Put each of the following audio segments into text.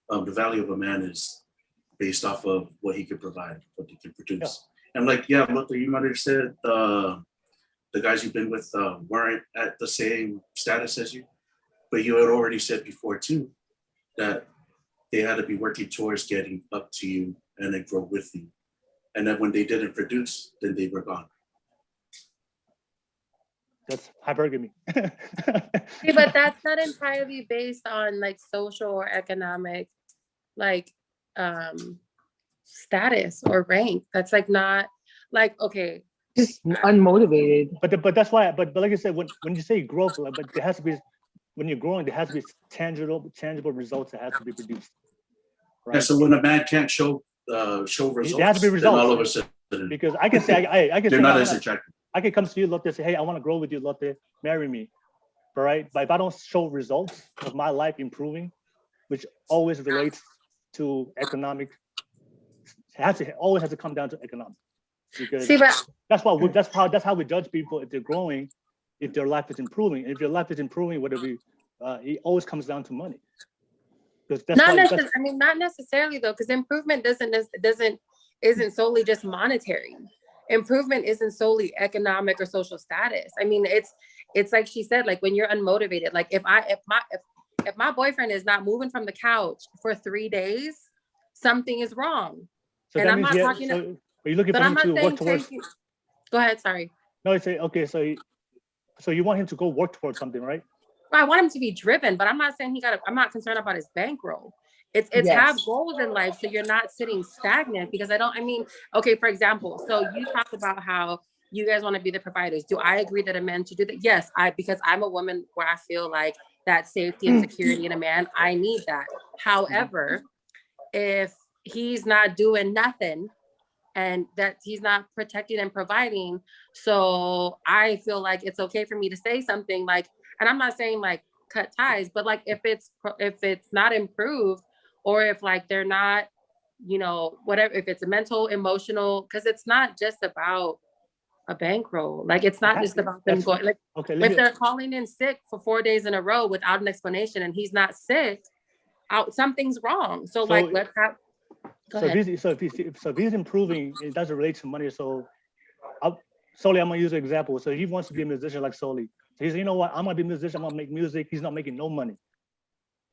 The value of a man is based off of what he could provide, what he could produce. Yeah. And like, yeah, look, you might have said the guys you've been with weren't at the same status as you, but you had already said before too that they had to be working towards getting up to you and then grow with you. And then when they didn't produce, then they were gone. That's hypergamy. See, but that's not entirely based on like social or economic like status or rank. That's like not like, okay. Just unmotivated. But that's why, but like I said, when you say growth, but there has to be, when you're growing, there has to be tangible results that has to be produced. Right? Yeah, so when a man can't show results, there has to be results. All of a sudden, because I can say I can they're say, not as attractive. I can come to you, Lote, and say, hey, I want to grow with you, Lote, marry me. Right? But if I don't show results of my life improving, which always relates to economic, always has to come down to economics. Because see, but that's how we judge people if they're growing, if their life is improving. If your life is improving, whatever, it always comes down to money. Because not necessarily though, because improvement isn't solely just monetary. Improvement isn't solely economic or social status. I mean, it's like she said, like when you're unmotivated, like if my boyfriend is not moving from the couch for 3 days, something is wrong. So and I'm not talking. Are you looking for him to work towards? Go ahead. Sorry. No, I say okay. So you want him to go work towards something, right? I want him to be driven, but I'm not saying I'm not concerned about his bankroll. It's yes. Have goals in life so you're not sitting stagnant. Because okay, for example, so you talked about how you guys want to be the providers. Do I agree that a man should do that? Yes, because I'm a woman where I feel like that safety and security in a man, I need that. However, if he's not doing nothing and that he's not protecting and providing, so I feel like it's okay for me to say something like, and I'm not saying like cut ties, but like if it's not improved, or if like they're not, whatever, if it's a mental, emotional, because it's not just about a bankroll. Like it's not just about them going, like if they're calling in sick for 4 days in a row without an explanation and he's not sick, something's wrong. So like let's have. If he's improving, it doesn't relate to money. So Soli, I'm gonna use an example. So he wants to be a musician like Soli. So he said, you know what? I'm gonna be a musician. I'm gonna make music. He's not making no money.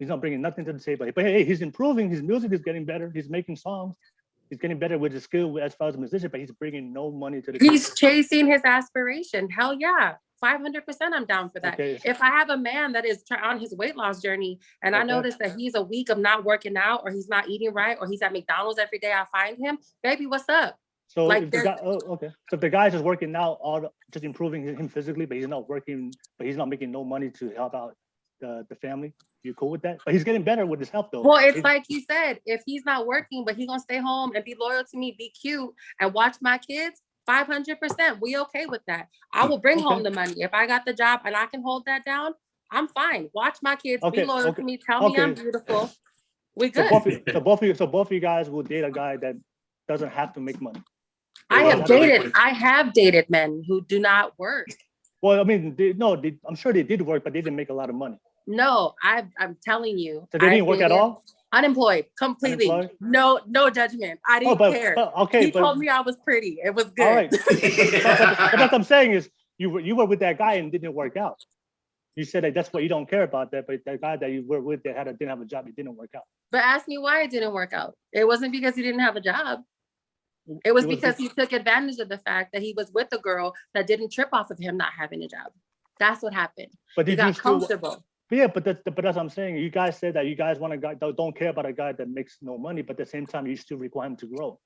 He's not bringing nothing to the table. But hey, he's improving. His music is getting better. He's making songs. He's getting better with his skill as far as a musician, but he's bringing no money to the table. He's chasing his aspiration. Hell yeah. 500% I'm down for that. Okay. If I have a man that is on his weight loss journey and I notice that he's a week of not working out or he's not eating right or he's at McDonald's every day, I find him, baby, what's up? So like so if the guy's just working out, just improving him physically, but he's not working, but he's not making no money to help out the family, you cool with that? But he's getting better with his health though. Well, it's like you said, if he's not working, but he's gonna stay home and be loyal to me, be cute and watch my kids, 500%, we okay with that. I will bring home the money. If I got the job and I can hold that down, I'm fine. Watch my kids, be loyal to me, tell me I'm beautiful. We good. So both of you guys will date a guy that doesn't have to make money. I have dated men who do not work. Well, I mean, I'm sure they did work, but they didn't make a lot of money. No, I'm telling you. So they didn't work at all? Unemployed, completely. Unemployed? No judgment. I didn't care. He told me I was pretty. It was good. All right. But what I'm saying is, you were with that guy and it didn't work out. You said that that's what you don't care about that, but that guy that you were with that didn't have a job, it didn't work out. But ask me why it didn't work out. It wasn't because he didn't have a job. It was because he took advantage of the fact that he was with a girl that didn't trip off of him not having a job. That's what happened. But he got comfortable. Yeah, but that's what I'm saying. You guys said that you guys want a guy that don't care about a guy that makes no money, but at the same time, you still require him to grow.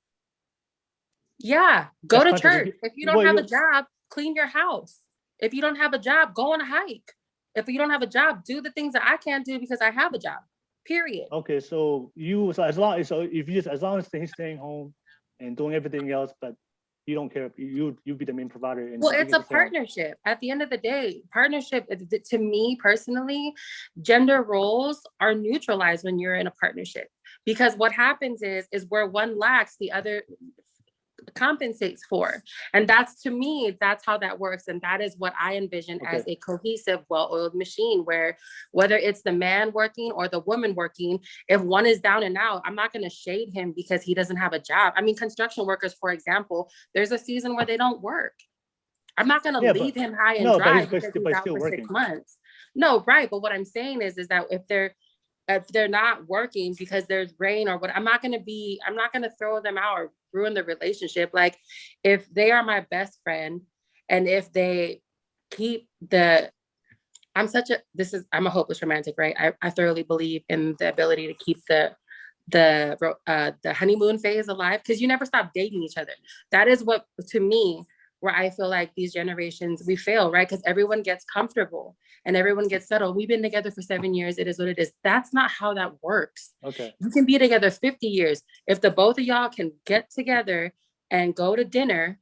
Yeah, go to church. If you don't have a job, clean your house. If you don't have a job, go on a hike. If you don't have a job, do the things that I can't do because I have a job. Period. Okay, so as long as he's staying home and doing everything else, but you don't care, you be the main provider. Well, it's a partnership. At the end of the day, partnership, to me personally, gender roles are neutralized when you're in a partnership. Because what happens is where one lacks, the other compensates for. And that's, to me, that's how that works. And that is what I envision as a cohesive, well-oiled machine, where whether it's the man working or the woman working, if one is down and out, I'm not going to shade him because he doesn't have a job. I mean, construction workers, for example, there's a season where they don't work. I'm not going to leave him high and dry because he's out for 6 months. No, right. But what I'm saying is that if they're not working because there's rain or what, I'm not going to throw them out or ruin the relationship. Like, if they are my best friend and if they keep I'm a hopeless romantic, right? I thoroughly believe in the ability to keep the honeymoon phase alive, because you never stop dating each other. That is what, to me, where I feel like these generations, we fail, right? Because everyone gets comfortable and everyone gets settled. We've been together for 7 years. It is what it is. That's not how that works. Okay. You can be together 50 years. If the both of y'all can get together and go to dinner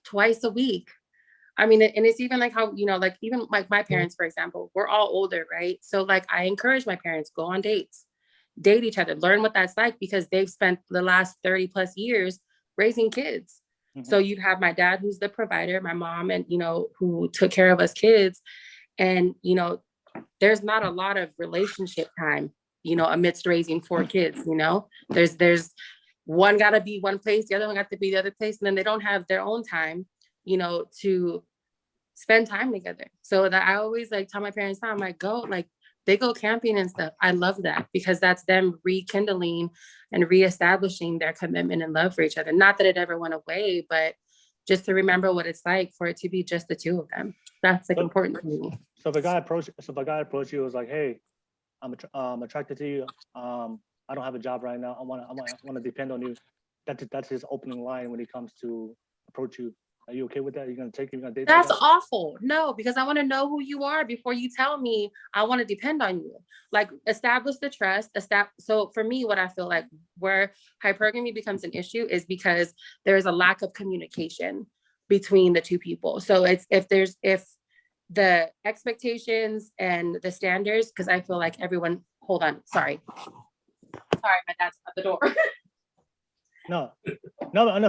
twice a week. I mean, and it's even like how, like even like my parents, for example, we're all older, right? So like I encourage my parents, go on dates, date each other, learn what that's like, because they've spent the last 30 plus years raising kids. So you'd have my dad, who's the provider, my mom, and, who took care of us kids. And, there's not a lot of relationship time, amidst raising 4 kids, there's one got to be one place, the other one got to be the other place. And then they don't have their own time, to spend time together. So that I always like tell my parents, I'm like, they go camping and stuff. I love that, because that's them rekindling and reestablishing their commitment and love for each other. Not that it ever went away, but just to remember what it's like for it to be just the two of them. That's like important to me. So if a guy approached you, it was like, hey, I'm attracted to you. I don't have a job right now. I want to depend on you. That's his opening line when he comes to approach you. Are you okay with that? You're gonna take him? You're gonna date? That's awful. No, because I want to know who you are before you tell me I want to depend on you. Like, establish the trust. So for me, what I feel like where hypergamy becomes an issue is because there's a lack of communication between the two people. So it's if the expectations and the standards, because I feel like everyone. Hold on, sorry, my dad's at the door. No.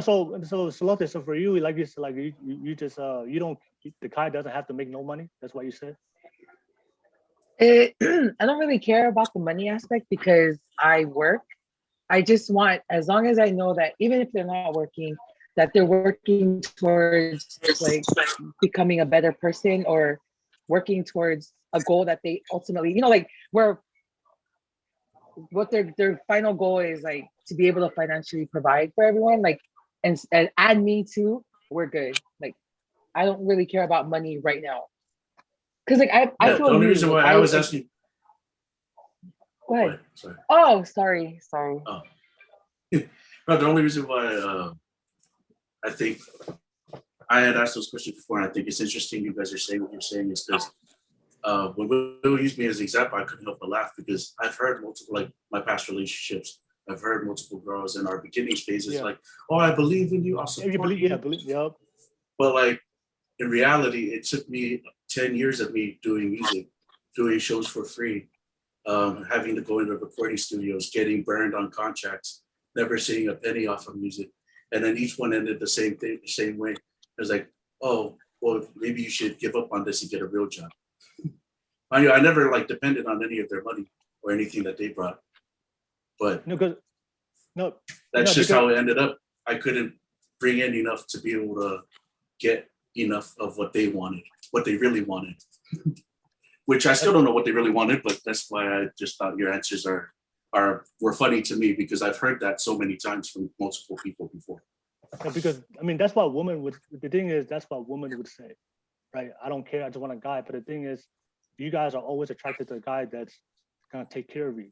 So Lote, so for you, like you said, like you just the guy doesn't have to make no money. That's what you said. I don't really care about the money aspect because I work. I just want, as long as I know that even if they're not working, that they're working towards like becoming a better person or working towards a goal that they ultimately, like where what their final goal is, like to be able to financially provide for everyone, like and add me too, we're good. Like I don't really care about money right now. Cause like I feel the only reason why I was asking. Go ahead. Sorry. Oh, sorry. Oh. No, the only reason why I think I had asked those questions before, and I think it's interesting you guys are saying what you're saying, is because when Will used me as an example, I couldn't help but laugh because I've heard multiple, like my past relationships, I've heard multiple girls in our beginning phases like, oh, I believe in you, I'll support you. Yep. But like in reality, it took me 10 years of me doing music, doing shows for free, having to go into recording studios, getting burned on contracts, never seeing a penny off of music. And then each one ended the same thing, the same way. It was like, oh, well, maybe you should give up on this and get a real job. I never like depended on any of their money or anything that they brought. But that's just how it ended up. I couldn't bring in enough to be able to get enough of what they wanted, what they really wanted. Which I still don't know what they really wanted, but that's why I just thought your answers were funny to me, because I've heard that so many times from multiple people before. Yeah, because I mean that's what women would. The thing is, that's what women would say, right? I don't care. I just want a guy. But the thing is, you guys are always attracted to a guy that's gonna take care of you.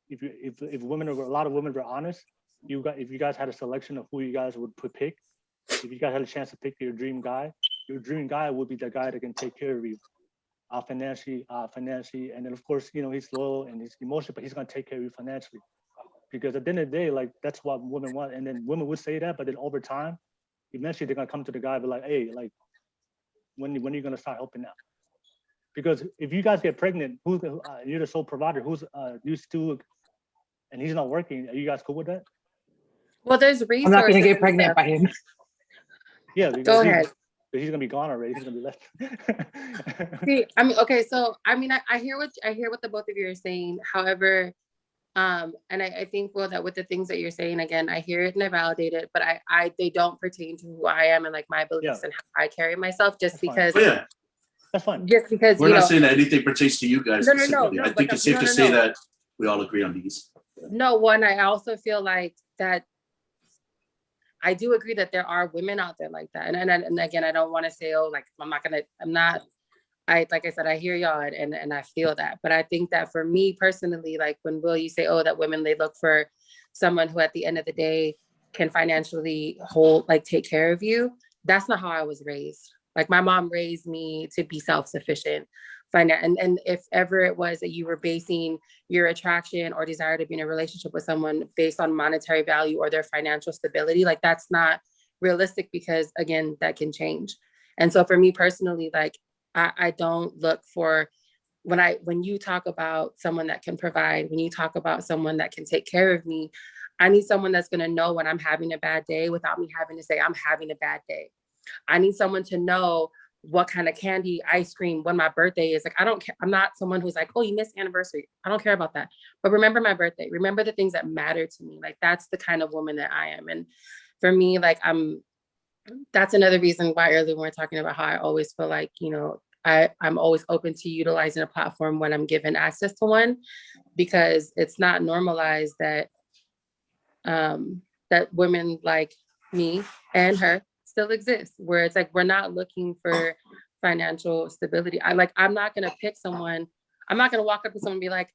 If women, a lot of women were honest, if you guys had a selection of who you guys would pick, if you guys had a chance to pick your dream guy would be the guy that can take care of you, financially, and then of course he's loyal and he's emotional, but he's gonna take care of you financially. Because at the end of the day, like that's what women want, and then women would say that, but then over time, eventually they're gonna come to the guy and be like, hey, like when are you gonna start helping out? Because if you guys get pregnant, you're the sole provider, who's used to, and he's not working, are you guys cool with that? Well, there's I'm resources. not gonna get and pregnant stuff. by him. Yeah, Go because ahead. he's gonna be gone already. He's gonna be left. See, I mean, okay, so I mean, I hear what the both of you are saying. However, and I think, well, that with the things that you're saying, again, I hear it and I validate it, but they don't pertain to who I am and like my beliefs and how I carry myself. Just That's fine. because, Oh, yeah, That's fine. just because we're you not know, saying that anything pertains to you guys No, specifically. I but think it's safe to say that we all agree on these. no, one, I also feel like that I do agree that there are women out there like that. And again, I don't want to say, oh, like, like I said, I hear y'all and I feel that. But I think that for me personally, like when Will, you say, oh, that women, they look for someone who at the end of the day can financially take care of you. That's not how I was raised. Like my mom raised me to be self-sufficient. And if ever it was that you were basing your attraction or desire to be in a relationship with someone based on monetary value or their financial stability, like that's not realistic, because again, that can change. And so for me personally, like I don't look for, when you talk about someone that can provide, when you talk about someone that can take care of me, I need someone that's going to know when I'm having a bad day without me having to say I'm having a bad day. I need someone to know what kind of candy, ice cream, when my birthday is. Like, I don't care. I'm not someone who's like, oh, you missed anniversary. I don't care about that. But remember my birthday. Remember the things that matter to me. Like, that's the kind of woman that I am. And for me, like, that's another reason why earlier when we're talking about how I always feel like, you know, I'm always open to utilizing a platform when I'm given access to one, because it's not normalized that that women like me and her still exist, where it's like we're not looking for financial stability. I'm not gonna pick someone. I'm not gonna walk up to someone and be like,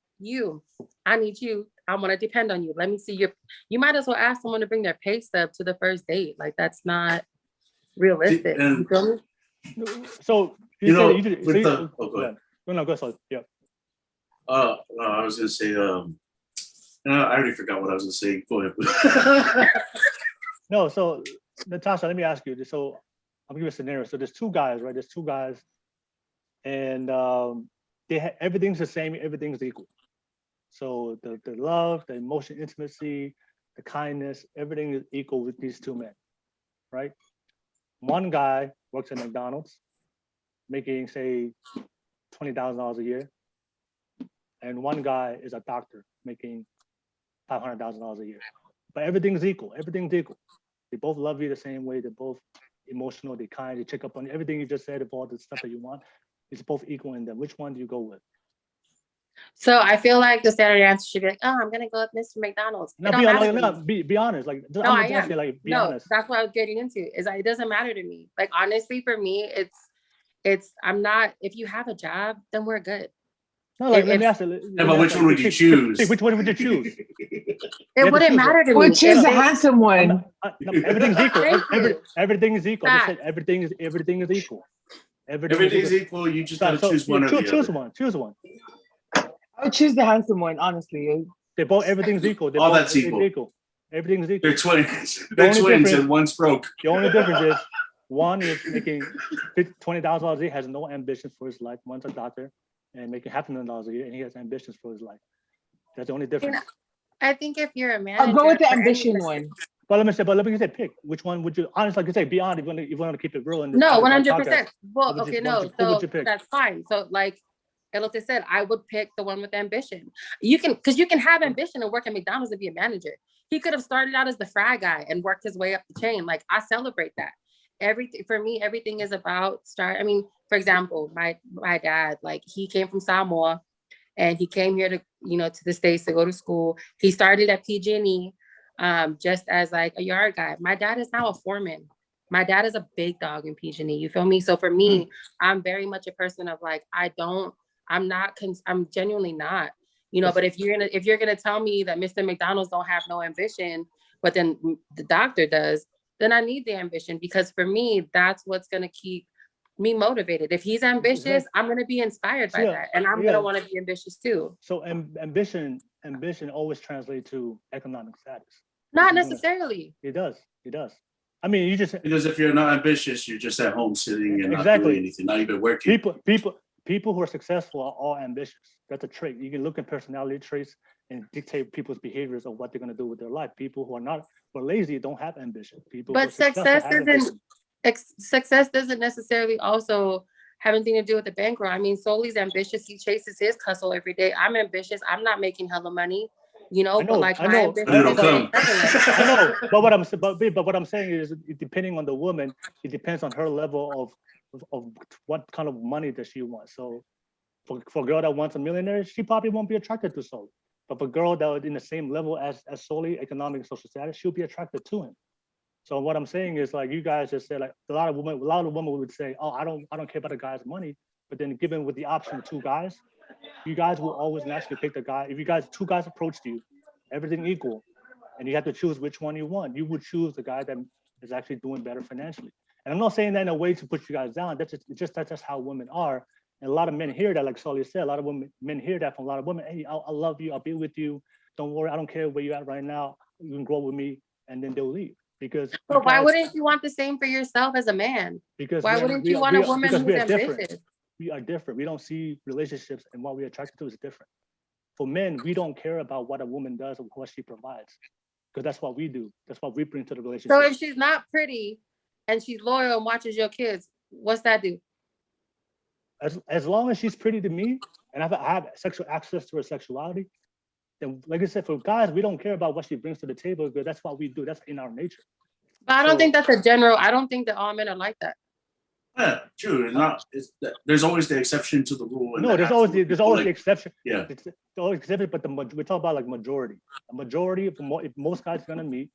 I need you. I want to depend on you. Let me see you might as well ask someone to bring their pay stub to the first date. Like, that's not realistic. And- You feel me? So You know, go ahead. No, go ahead. Yeah. No, I was gonna say, no, I already forgot what I was gonna say. Go ahead. No, so Natasha, let me ask you. So I'll give you a scenario. So there's two guys, right? There's two guys, and everything's the same. Everything's equal. So the love, the emotion, intimacy, the kindness, everything is equal with these two men, right? One guy works at McDonald's, making say $20,000 a year, and one guy is a doctor making $500,000 a year. But everything's equal. Everything's equal. They both love you the same way. They're both emotional. They're kind. They check up on you. Everything you just said of all the stuff that you want, it's both equal in them. Which one do you go with? So I feel like the standard answer should be like, oh, I'm gonna go with Mr. McDonald's. No, be honest. Like, No, I'm I am. like, be No, honest. that's what I was getting into. Is like, it doesn't matter to me. Like, honestly, for me, it's I'm not. If you have a job, then we're good. No, like, let me ask you. Yeah, but which one would you choose? Which one would you choose? It wouldn't matter to me. Which is If the they- handsome one? No, everything's equal. Thank you. Everything is equal. I just said Facts. everything is equal. Everything's equal. You just gotta So choose one or the choose other. one. Choose one. I would choose the handsome one, honestly. They both, everything's equal. All that's equal. Everything's equal. They're twins. The They're only twins, difference- and one's broke. The only difference is one is making $20,000 a year, has no ambitions for his life. One's a doctor and making $500,000 a year, and he has ambitions for his life. That's the only difference. I think if you're a manager, I'll go with the for any ambition position- one. But let me say, pick which one would you honestly, like you say, be honest. If you want to keep it real. No, 100%. Well, What would okay, you- no, what would so you pick? that's fine. So like Lote said, I would pick the one with ambition. Because you can have ambition and work at McDonald's and be a manager. He could have started out as the fry guy and worked his way up the chain. Like, I celebrate that. Everything for me, everything is about start. I mean, for example, my dad, like, he came from Samoa and he came here to, to the States to go to school. He started at PG&E just as like a yard guy. My dad is now a foreman. My dad is a big dog in PG&E. You feel me? So for me, I'm very much a person of like, I'm genuinely not, but if you're gonna tell me that Mr. McDonald's don't have no ambition, but then the doctor does, then I need the ambition, because for me, that's what's gonna keep me motivated. If he's ambitious, I'm gonna be inspired by that, and I'm gonna want to be ambitious too. So ambition always translates to economic status. Not necessarily. It does. I mean, Because if you're not ambitious, you're just at home sitting and not doing anything, not even working. People who are successful are all ambitious. That's a trait. You can look at personality traits. and dictate people's behaviors of what they're going to do with their life. People who are lazy don't have ambition. People who are But successful success have isn't ambition. success doesn't necessarily also have anything to do with the bankroll. I mean, Soli's ambitious. He chases his hustle every day. I'm ambitious. I'm not making hella money, you know. I But know, like I my know, ambition I know, is come. I know, but what I'm saying is, depending on the woman, it depends on her level of what kind of money that she wants. So, for a girl that wants a millionaire, she probably won't be attracted to Soli. But for a girl that is in the same level as Soli, economic and social status, she'll be attracted to him. So what I'm saying is, like, you guys just said, like, a lot of women would say, oh, I don't care about the guy's money. But then given with the option of two guys, you guys will always naturally pick the guy. If two guys approached you, everything equal, and you have to choose which one you want, you would choose the guy that is actually doing better financially. And I'm not saying that in a way to put you guys down. That's just how women are. And a lot of men hear that, like Soli said, a lot of men hear that from a lot of women. Hey, I love you. I'll be with you. Don't worry. I don't care where you're at right now. You can grow with me. And then they'll leave. Because But why wouldn't you want the same for yourself as a man? Because why wouldn't you want a woman who's ambitious? We are different. We don't see relationships and what we're attracted to is different. For men, we don't care about what a woman does or what she provides. Because that's what we do. That's what we bring to the relationship. So if she's not pretty and she's loyal and watches your kids, what's that do? As long as she's pretty to me and I have sexual access to her sexuality, then like I said, for guys, we don't care about what she brings to the table because that's what we do. That's in our nature. But I don't think that's a general. I don't think that all men are like that. Yeah, true. There's always the exception to the rule. No, there's always the exception. Yeah. It's always exception, but we talk about like majority. A majority, if most guys are gonna meet,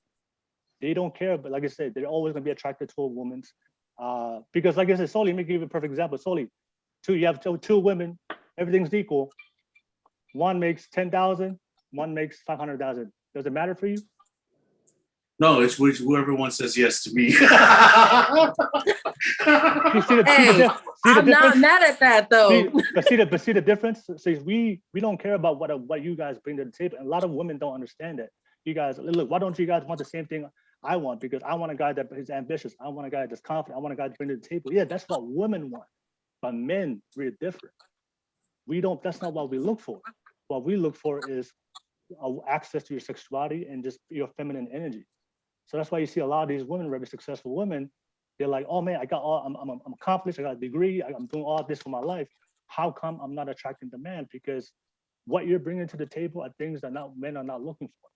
they don't care. But like I said, they're always gonna be attracted to a woman's. Because like I said, Soli, make you a perfect example. Soli, you have two women, everything's equal. One makes 10,000, one makes 500,000. Does it matter for you? No, it's whoever one says yes to me. I'm not mad at that though. See the difference. So we don't care about what you guys bring to the table. And a lot of women don't understand that. You guys, look, why don't you guys want the same thing I want? Because I want a guy that is ambitious. I want a guy that's confident. I want a guy to bring to the table. Yeah, that's what women want. But men, we're different. That's not what we look for. What we look for is access to your sexuality and just your feminine energy. So that's why you see a lot of these women, very successful women, they're like, oh man, I'm accomplished, I got a degree, I'm doing all this for my life. How come I'm not attracting the man? Because what you're bringing to the table are things that men are not looking for.